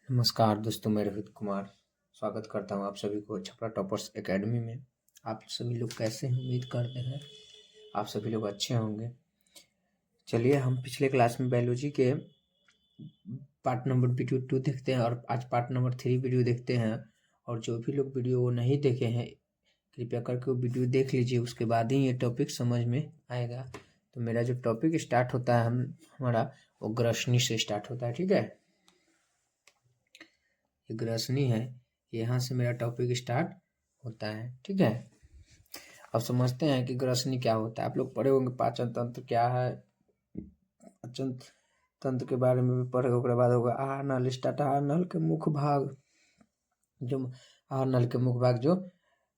नमस्कार दोस्तों, मैं रोहित कुमार स्वागत करता हूं आप सभी को छपरा टॉपर्स एकेडमी में। आप सभी लोग कैसे हैं? उम्मीद करते हैं आप सभी लोग अच्छे होंगे। चलिए, हम पिछले क्लास में बायोलॉजी के पार्ट नंबर वीडियो 2 देखते हैं और आज पार्ट नंबर 3 वीडियो देखते हैं। और जो भी लोग वीडियो वो नहीं देखे हैं, कृपया करके वो वीडियो देख लीजिए, उसके बाद ही ये टॉपिक समझ में आएगा। तो मेरा जो टॉपिक स्टार्ट होता है हमारा वो ग्रसनी से स्टार्ट होता है। ठीक है, ये ग्रसनी है, यहाँ से मेरा टॉपिक स्टार्ट होता है। ठीक है, अब समझते हैं कि ग्रसनी क्या होता है। आप लोग पढ़े होंगे पाचन तंत्र क्या है, पाचन तंत्र के बारे में भी पढ़े। उसके बाद होगा आहार नल स्टार्ट। आहार नल के मुख्य भाग जो आहार नल के मुख्य भाग जो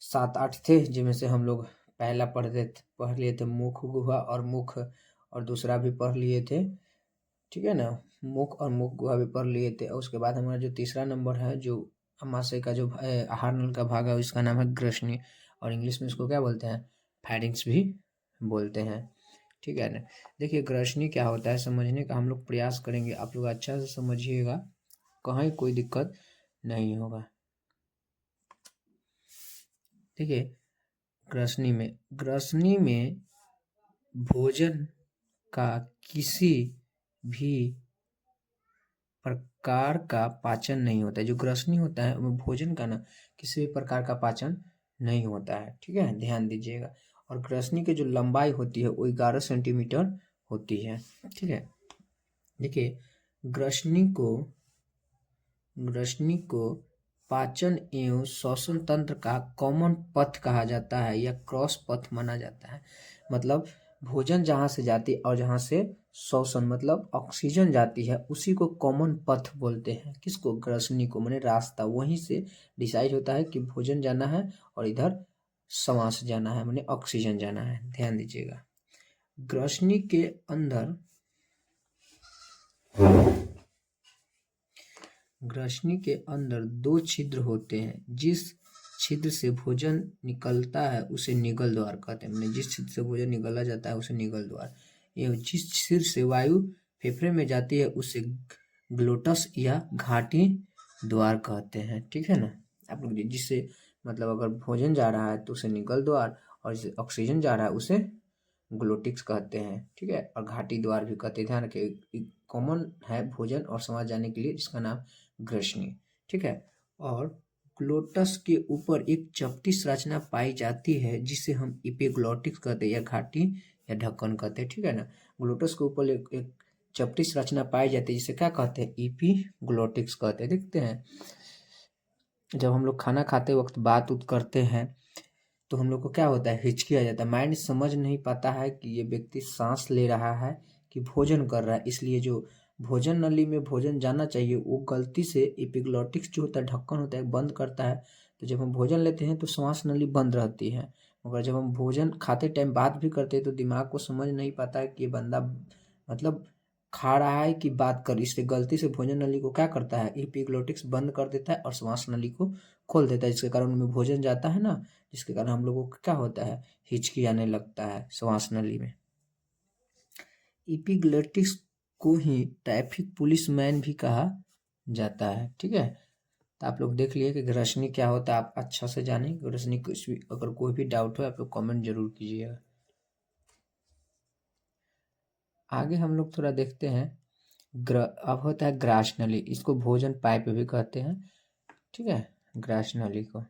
7-8 थे, जिनमें से हम लोग पहला पढ़ लिए थे मुख गुहा और मुख, और दूसरा भी पढ़ लिए थे। ठीक है ना, मुख और मुख गुहा भी पढ़ लिए थे। और उसके बाद हमारा जो तीसरा नंबर है, जो अमाशय का जो आहार नल का भाग है, इसका नाम है ग्रसनी, और इंग्लिश में इसको क्या बोलते हैं? फैरिंक्स भी बोलते हैं। ठीक है ना, देखिए ग्रसनी क्या होता है समझने का हम लोग प्रयास करेंगे, आप लोग अच्छा से समझिएगा, कहीं कोई दिक्कत नहीं होगा। देखिए, ग्रसनी में भोजन का किसी भी प्रकार का पाचन नहीं होता है। जो ग्रसनी होता है वो भोजन का ना किसी भी प्रकार का पाचन नहीं होता है। ठीक है, ध्यान दीजिएगा। और ग्रसनी की जो लंबाई होती है वो 11 सेंटीमीटर होती है। ठीक है, देखिए ग्रसनी को पाचन एवं श्वसन तंत्र का कॉमन पथ कहा जाता है या क्रॉस पथ माना जाता है। मतलब भोजन जहाँ से जाती है और जहाँ से श्वसन मतलब ऑक्सीजन जाती है, उसी को कॉमन पथ बोलते हैं। किसको? ग्रसनी को, माने रास्ता। वहीं से डिसाइड होता है कि भोजन जाना है और इधर श्वास जाना है, माने ऑक्सीजन जाना है। ध्यान दीजिएगा, ग्रसनी के अंदर ग्रसनी के अंदर 2 छिद्र होते हैं। जिस छिद्र से भोजन निकलता है उसे निगल द्वार कहते हैं। माने जिस छिद्र से भोजन निकाला जाता है उसे निगल द्वार, एवं जिस छिद्र से वायु फेफड़े में जाती है उसे ग्लोटस या घाटी द्वार कहते हैं। ठीक है ना, आप लोग जिससे मतलब अगर भोजन जा रहा है तो उसे निगल द्वार, और जिसे ऑक्सीजन जा रहा है उसे ग्लोटिक्स कहते हैं। ठीक है, और घाटी द्वार भी कहते हैं। ध्यान रखिए, कॉमन है भोजन और समाज जाने के लिए, जिसका नाम ग्रसनी। ठीक है, और ग्लोटस के ऊपर एक चपटी संरचना पाई जाती है जिसे हम इपिग्लोटिक्स कहते हैं या घाटी या ढक्कन कहते हैं। ठीक है ना, ग्लोटस के ऊपर एक चपटी संरचना पाई जाती है जिसे क्या कहते हैं? इपिग्लोटिक्स कहते हैं। देखते हैं, जब हम लोग खाना खाते वक्त बात उत करते हैं तो हम लोग को क्या होता है? हिचकी आ जाता है। माइंड समझ नहीं पाता है कि ये व्यक्ति सांस ले रहा है कि भोजन कर रहा है। इसलिए जो भोजन नली में भोजन जाना चाहिए वो गलती से एपिग्लोटिक्स जो होता है, ढक्कन होता है, बंद करता है। तो जब हम भोजन लेते हैं तो श्वास नली बंद रहती है, मगर जब हम भोजन खाते टाइम बात भी करते हैं तो दिमाग को समझ नहीं पाता है कि ये बंदा मतलब खा रहा है कि बात कर, इसलिए गलती से भोजन नली को क्या करता है? एपिग्लोटिक्स बंद कर देता है और श्वास नली को खोल देता है, जिसके कारण उनमें भोजन जाता है ना, जिसके कारण हम लोगों को क्या होता है? हिचकी आने लगता है श्वास नली में। एपिग्लोटिक्स को ही ट्रैफिक पुलिस मैन भी कहा जाता है। ठीक है, तो आप लोग देख लिए कि ग्रसनी क्या होता है, आप अच्छा से जाने। ग्रसनी कुछ भी अगर कोई भी डाउट हो आप लोग कमेंट जरूर कीजिएगा। आगे हम लोग थोड़ा देखते हैं। अब होता है ग्रास नली, इसको भोजन पाइप भी कहते हैं। ठीक है, ग्रास नली को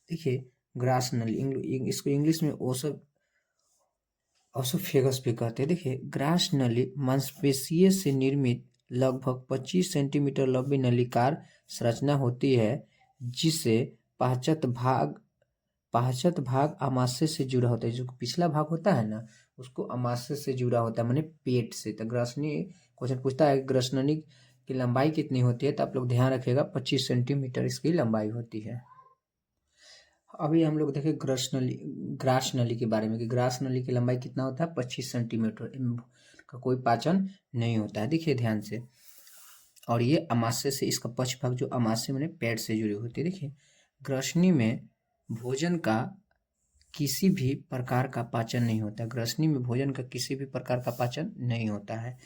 देखिए, ग्रास नली इसको इंग्लिश में ओसोफेगस भी कहते हैं। देखिए, ग्रास नली मांसपेशियों से निर्मित लगभग 25 सेंटीमीटर लंबी नलिकाकार संरचना होती है जिसे पाश्चात्य भाग अमाशय से जुड़ा होता है। जो पिछला भाग होता है ना, उसको अमाशय से जुड़ा होता है, माने पेट से। तो ग्रसनी क्वेश्चन पूछता है ग्रसनी की लंबाई कितनी होती है, तो आप लोग ध्यान रखिएगा 25 सेंटीमीटर इसकी लंबाई होती है। अभी हम लोग देखें ग्रास नली के बारे में कि ग्रास नली की लंबाई कितना होता है? 25 सेंटीमीटर। का कोई पाचन नहीं होता है, देखिए ध्यान से। और ये अमाशय से, इसका पक्ष भाग जो अमाशय माने पेट से जुड़ी होती है। देखिए, ग्रसनी में भोजन का किसी भी प्रकार का पाचन नहीं होता। ग्रसनी में भोजन का किसी भी प्रकार का पाचन नहीं होता है,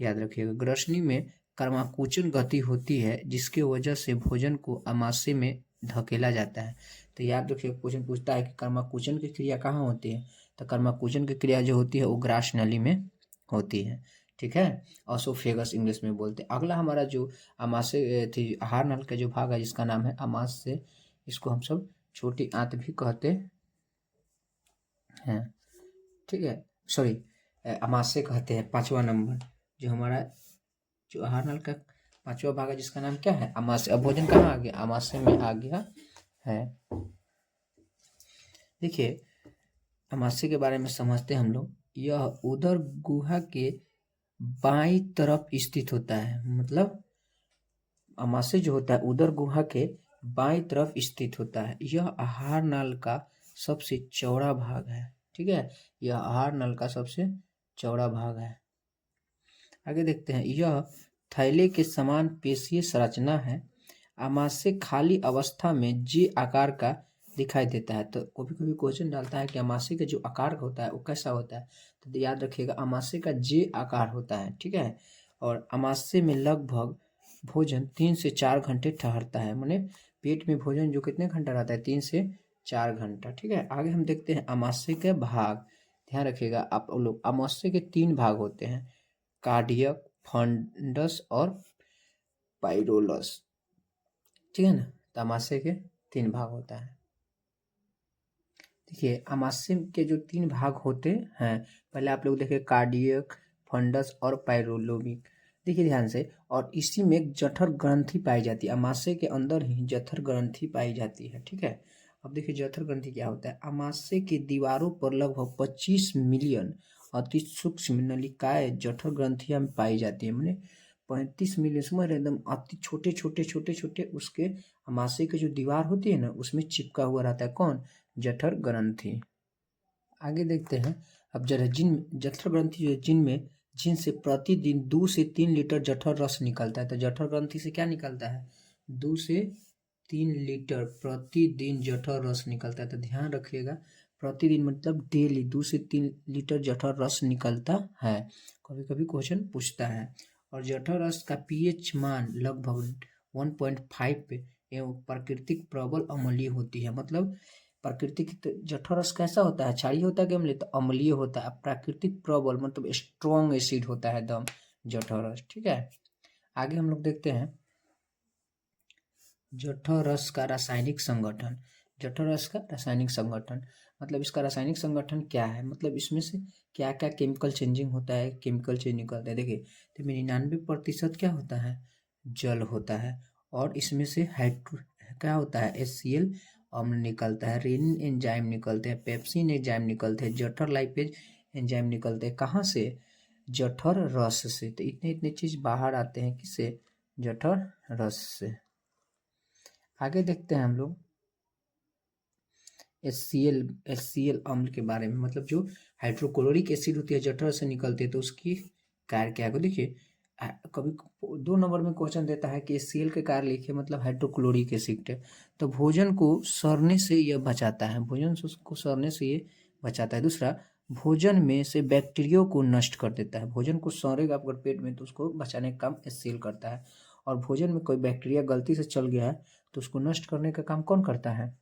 याद रखिएगा। ग्रसनी में कर्माकुचन गति होती है, जिसके वजह से भोजन को आमाशय में धकेला जाता है। तो याद रखिएगा, क्वेश्चन पूछता है कि कर्माकुचन की क्रिया कहाँ होती है, तो कर्माकुचन की क्रिया जो होती है वो ग्रास नली में होती है, ठीक है। ऑसोफेगस इंग्लिश में बोलते हैं। अगला हमारा जो आमाशय थी, आहार नल का जो भाग है जिसका नाम है आमाशय, इसको हम सब छोटी आंत भी कहते हैं, ठीक है। सॉरी, आमाशय कहते हैं। 5वां नंबर जो हमारा जो आहार नल का 5वां भाग है जिसका नाम क्या है, आमाशय। अब भोजन कहाँ आ गया, आमाशय में आ गया है। देखिए, आमाशय के बारे में समझते हैं हम लोग। यह उदर गुहा के बाईं तरफ स्थित होता है, मतलब आमाशय जो होता है उदर गुहा के बाईं तरफ स्थित होता है। यह आहार नल का सबसे चौड़ा भाग है, ठीक है। यह आहार नल का सबसे चौड़ा भाग है। आगे देखते हैं, यह थैले के समान पेशीय संरचना है। आमाशय खाली अवस्था में जे आकार का दिखाई देता है। तो कभी कभी क्वेश्चन डालता है कि आमाशय का जो आकार होता है वो कैसा होता है, तो याद रखिएगा आमाशय का जे आकार होता है, ठीक है। और आमाशय में लगभग भोजन 3 से 4 घंटे ठहरता है, माने पेट में भोजन जो कितने घंटा रहता है, 3 से 4 घंटा, ठीक है। आगे हम देखते हैं आमाशय के भाग। ध्यान रखिएगा आप लोग, आमाशय के 3 भाग होते हैं, कार्डियक, फंडस और पाइरोलस, ठीक है ना। तो आमाशय के 3 भाग होता है। देखिए, आमाशय के जो 3 भाग होते हैं, पहले आप लोग देखिए कार्डियक, फंडस और पाइरोलोबिक। देखिए ध्यान से, और इसी में एक जठर ग्रंथि पाई जाती है। आमाशय के अंदर ही जठर ग्रंथि पाई जाती है, ठीक है। अब देखिए जठर ग्रंथि क्या होता है। आमाशय की दीवारों पर लगभग 25 मिलियन अति सूक्ष्म नलिकाएं जठर ग्रंथियां में पाई जाती है, मैंने 35 मिलियन, समझ रहे, एकदम अति छोटे छोटे छोटे छोटे उसके आमाशय की जो दीवार होती है ना उसमें चिपका हुआ रहता है, कौन, जठर ग्रंथि। आगे देखते हैं, अब जरा जठर ग्रंथि जो है, जिन से प्रतिदिन 2 से 3 लीटर जठर रस निकलता है। तो जठर ग्रंथि से क्या निकलता है, 2 से 3 लीटर प्रतिदिन जठर रस निकलता है। तो ध्यान रखिएगा, प्रतिदिन मतलब डेली 2 से 3 लीटर जठर रस निकलता है। कभी कभी क्वेश्चन पूछता है। और जठर रस का पीएच मान लगभग 1.5 पे एवं प्राकृतिक प्रबल अम्लीय होती है। मतलब प्राकृतिक जठर रस कैसा होता है, क्षारीय होता है कि अम्लीय, तो अम्लीय होता है। प्राकृतिक प्रबल मतलब स्ट्रॉन्ग एसिड होता है एकदम जठर रस, ठीक है। आगे हम लोग देखते हैं जठर रस का रासायनिक संगठन। जठर रस का रासायनिक संगठन मतलब इसका रासायनिक संगठन क्या है, मतलब इसमें से क्या क्या केमिकल चेंजिंग होता है, केमिकल चेंज निकलता है। देखिए, तो 99% क्या होता है, जल होता है। और इसमें से हाइड्रो क्या होता है, HCl अम्ल निकलता है, रेनिन एंजाइम निकलते हैं, पेप्सिन एंजाइम निकलते हैं, जठर लाइपेज एंजाइम निकलते हैं। कहाँ से, जठर रस से। तो इतने इतने चीज बाहर आते हैं, किससे, जठर रस से। आगे देखते हैं हम लोग HCl अम्ल के बारे में, मतलब जो हाइड्रोक्लोरिक एसिड होती है जठर से निकलती है, तो उसकी कार्य क्या है। देखिए, कभी 2 नंबर में क्वेश्चन देता है कि HCl के कार्य लिखिए, मतलब हाइड्रोक्लोरिक एसिड है। तो भोजन को सड़ने से यह बचाता है, भोजन को सड़ने से ये बचाता है। दूसरा, भोजन में से बैक्टीरिया को नष्ट कर देता है। भोजन को सड़ेगा अगर पेट में तो उसको बचाने का काम HCl करता है। और भोजन में कोई बैक्टीरिया गलती से चल गया है तो उसको नष्ट करने का काम कौन करता है,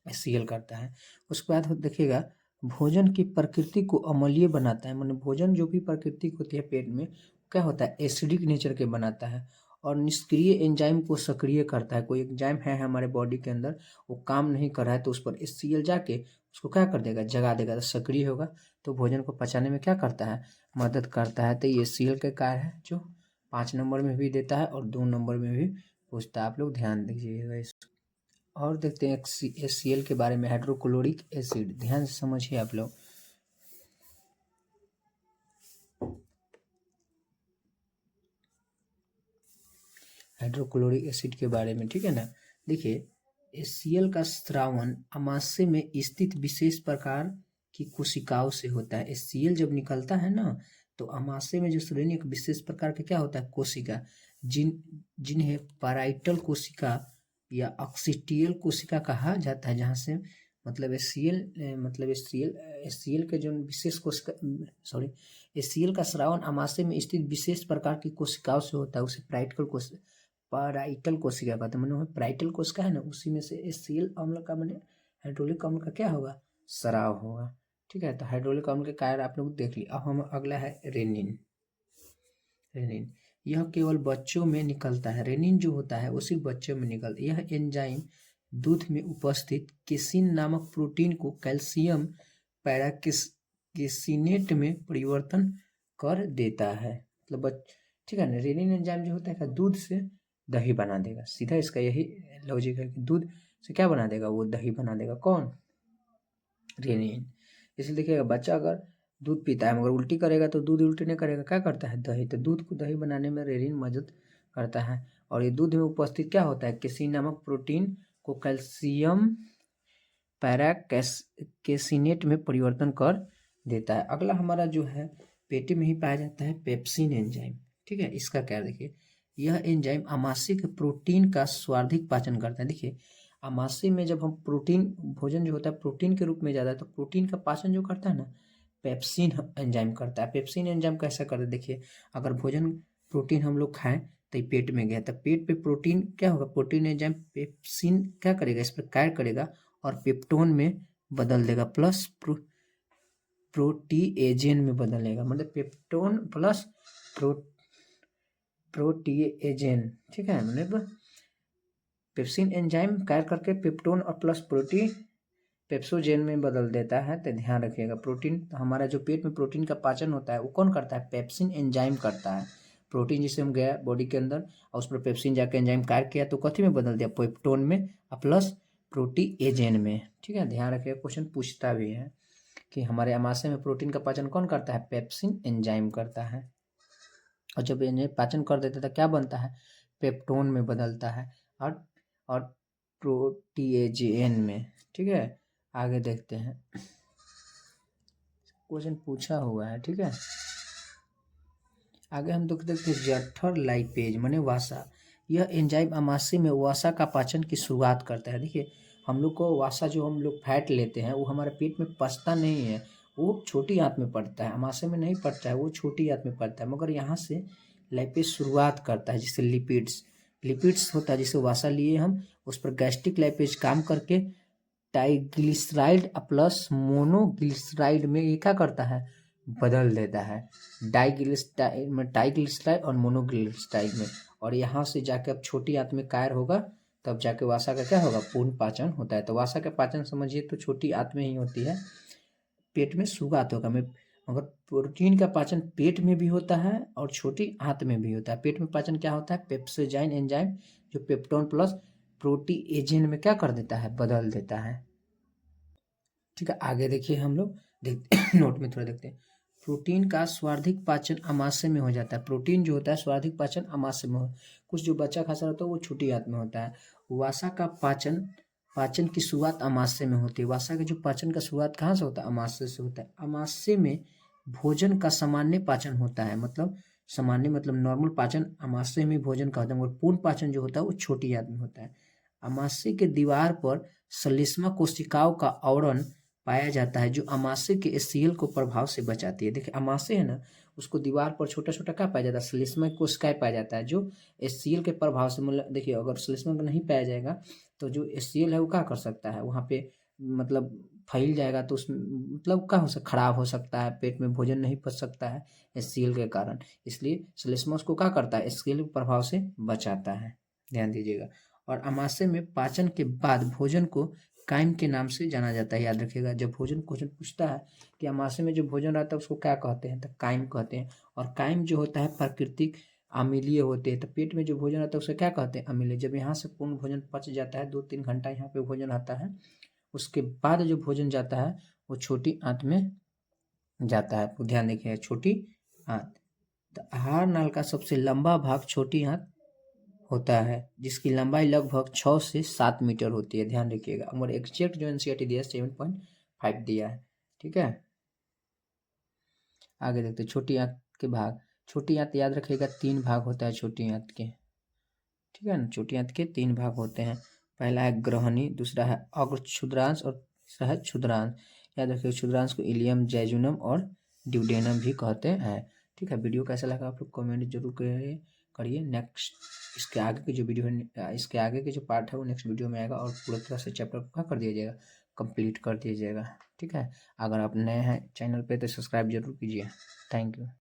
HCl करता है। उसके बाद देखिएगा, भोजन की प्रकृति को अम्लीय बनाता है, माने भोजन जो भी प्रकृति होती है पेट में क्या होता है, एसिडिक नेचर के बनाता है। और निष्क्रिय एंजाइम को सक्रिय करता है। कोई एंजाइम है हमारे बॉडी के अंदर, वो काम नहीं कर रहा है तो उस पर HCl जाके उसको क्या कर देगा, जगा देगा, तो सक्रिय होगा, तो भोजन को पचाने में क्या करता है, मदद करता है। तो ये HCl का कार्य है जो 5 नंबर में भी देता है और 2 नंबर में भी पूछता है। आप लोग ध्यान दीजिएगा। और देखते हैं HCl के बारे में, हाइड्रोक्लोरिक एसिड, ध्यान से समझिए आप लोग। हाइड्रोक्लोरिक एसिड के बारे में, ठीक है ना। देखिए, HCl का स्रावन आमाशय में स्थित विशेष प्रकार की कोशिकाओं से होता है। HCl जब निकलता है ना तो आमाशय में जो श्रेणी एक विशेष प्रकार का क्या होता है, कोशिका, जिन्हें पैराइटल कोशिका या ऑक्सीटियल कोशिका कहा जाता है, जहाँ से मतलब HCl के जो विशेष कोशिका HCl का स्रावन अमाशय में स्थित विशेष प्रकार की कोशिकाओं से होता है, उसे पाराइटल कोशिका कहते हैं। मैंने पाराइटल कोशिका है ना, उसी में से HCl अम्ल का मैंने हाइड्रोलिक अम्ल का क्या होगा, स्राव होगा। ठीक है, तो हाइड्रोलिक अम्ल के कार्य आप लोग देख लिया। अब हम अगला है रेनिन। यह केवल बच्चों में निकलता है। रेनिन जो होता है वो सिर्फ बच्चों में निकलता है। यह एंजाइम दूध में उपस्थित केसिन नामक प्रोटीन को कैल्शियम पैराकेसिनेट में परिवर्तन कर देता है। मतलब ठीक है ना, रेनिन एंजाइम जो होता है दूध से दही बना देगा। सीधा इसका यही लॉजिक है कि दूध से क्या बना देगा, वो दही बना देगा। कौन, रेनिन। इसलिए देखिएगा, बच्चा अगर दूध पीता है मगर उल्टी करेगा तो दूध उल्टी नहीं करेगा, क्या करता है, दही। तो दूध को दही बनाने में रेनिन मदद करता है। और ये दूध में उपस्थित क्या होता है, केसिन नामक प्रोटीन को कैल्शियम पैराकेसिनेट में परिवर्तन कर देता है। अगला हमारा जो है पेट में ही पाया जाता है पेप्सिन एंजाइम। ठीक है, इसका क्या देखिए, यह एंजाइम अमाशय के प्रोटीन का स्वार्धिक पाचन करता है। देखिए, अमाशय में जब हम प्रोटीन भोजन जो होता है प्रोटीन के रूप में जाता है, तो प्रोटीन का पाचन जो करता है ना, पेप्सिन एंजाइम करता है। पेप्सिन एंजाइम कैसा करता है, देखिए, अगर भोजन प्रोटीन हम लोग खाएं तो पेट में गया, तो पेट पे प्रोटीन क्या होगा, प्रोटीन एंजाइम पेप्सिन क्या करेगा, इस पर कार्य करेगा और पेप्टोन में बदल देगा, प्लस प्रोटीएजेन में बदलेगा। मतलब पेप्टोन प्लस प्रोटीएजेन। ठीक है, मतलब पेप्सिन एंजाइम कार्य करके पेप्टोन और प्लस पेप्सोजेन में बदल देता है। तो ध्यान रखिएगा, प्रोटीन हमारा जो पेट में प्रोटीन का पाचन होता है वो कौन करता है, पेप्सिन एंजाइम करता है। प्रोटीन जिसे हम गया बॉडी के अंदर और उस पर पेप्सिन जाके एंजाइम कार्य किया तो कथी में बदल दिया, पेप्टोन में और प्लस प्रोटीएजेन में। ठीक है, ध्यान रखिएगा, क्वेश्चन पूछता भी है कि हमारे अमाशय में प्रोटीन का पाचन कौन करता है, पेप्सिन एंजाइम करता है। और जब इन्हें पाचन कर देता है क्या बनता है, पेप्टोन में बदलता है और प्रोटीएजेन में। ठीक है, आगे देखते हैं, क्वेश्चन पूछा हुआ है। ठीक है, आगे हम देखते हैं जठर लाइपेज माने वासा। यह एंजाइम अमाशय में वासा का पाचन की शुरुआत करता है। देखिए, हम लोग को वासा जो हम लोग फैट लेते हैं वो हमारे पेट में पचता नहीं है, वो छोटी आंत में पड़ता है, अमाशय में नहीं पड़ता है, वो छोटी आंत में पड़ता है। मगर यहाँ से लाइपेज शुरुआत करता है, जिससे लिपिड्स होता है, जिसे वासा लिए हम, उस पर गैस्ट्रिक लाइपेज काम करके डाइग्लिसराइड प्लस मोनोग्लिसराइड में ये क्या करता है, बदल देता है, डाइग्लिसराइड और मोनोग्लिसराइड में। और यहाँ से जाके अब छोटी आंत में कार्य होगा, तब जाके वासा का क्या होगा, पूर्ण पाचन होता है। तो वासा का पाचन समझिए तो छोटी आंत में ही होती है, पेट में शुरुआत होगा। मगर प्रोटीन का पाचन पेट में भी होता है और छोटी आंत में भी होता है। पेट में पाचन क्या होता है, पेप्सोजाइन एंजाइम जो पेप्टोन प्लस प्रोटीएजेन में क्या कर देता है, बदल देता है। ठीक है, आगे देखिए, हम लोग देखते नोट में थोड़ा देखते हैं। प्रोटीन का स्वार्धिक पाचन अमाशय में हो जाता है। प्रोटीन जो होता है स्वार्धिक पाचन अमाशय में हो, कुछ जो बच्चा खासा रहता है वो छोटी आंत में होता है। वासा का पाचन की शुरुआत अमाशय में होती है। वासा का जो पाचन का शुरुआत कहाँ से होता है, अमाशय से होता है। अमाशय में भोजन का सामान्य पाचन होता है, मतलब सामान्य मतलब नॉर्मल पाचन अमाशय में भोजन का होता है, मगर पूर्ण पाचन जो होता है वो छोटी आंत में होता है। अमाशय के दीवार पर श्लेष्मा कोशिकाओं का आवरण पाया जाता है, जो अमाशय के HCl को प्रभाव से बचाती है। देखिए, अमाशय है ना, उसको दीवार पर छोटा छोटा क्या पाया जाता है, श्लेष्मा कोशिकाएं पाया जाता है, जो HCl के प्रभाव से, मतलब देखिए, अगर श्लेष्मा को नहीं पाया जाएगा तो जो HCl है वो क्या कर सकता है, वहाँ पे मतलब फैल जाएगा, तो उसमें मतलब क्या हो सकता, खराब हो सकता है, पेट में भोजन नहीं पच सकता है HCl के कारण। इसलिए श्लेष्मा उसको क्या करता है, HCl के प्रभाव से बचाता है, ध्यान दीजिएगा। और अमाशय में पाचन के बाद भोजन को काइम के नाम से जाना जाता है। याद रखिएगा, जब भोजन क्वेश्चन पूछता है कि अमाशय में जो भोजन रहता है उसको क्या कहते हैं, तो काइम कहते हैं। और काइम जो होता है प्राकृतिक अम्लीय होते हैं। तो पेट में जो भोजन रहता है उसे क्या कहते हैं, अम्लीय। जब यहाँ से पूर्ण भोजन पच जाता है, 2-3 घंटा यहाँ पे भोजन आता है, उसके बाद जो भोजन जाता है वो छोटी आंत में जाता है। तो ध्यान रखिएगा, छोटी आंत। तो आहार नाल का सबसे लंबा भाग छोटी आंत होता है, जिसकी लंबाई लगभग 6 से 7 मीटर होती है। ध्यान रखिएगा, और एग्जैक्ट जो एनसीईआरटी दिया है 7.5 दिया है। ठीक है, आगे देखते हैं छोटी आंत के भाग। छोटी आंत याद रखिएगा 3 भाग होता है छोटी आंत के। ठीक है ना, छोटी आंत के 3 भाग होते हैं। पहला है ग्रहणी, दूसरा है अग्र क्षुद्रांश और तीसरा है क्षुद्रांश। याद रखिए क्षुद्रांश को इलियम, जैजुनम और ड्यूडेनम भी कहते हैं। ठीक है, वीडियो कैसा लगा आप लोग कमेंट जरूर करिए। नेक्स्ट इसके आगे की जो वीडियो है, इसके आगे के जो पार्ट है वो नेक्स्ट वीडियो में आएगा और पूरा तरह से चैप्टर को क्या कर दिया जाएगा, कंप्लीट कर दिया जाएगा। ठीक है, अगर आप नए हैं चैनल पे तो सब्सक्राइब जरूर कीजिए। Thank you.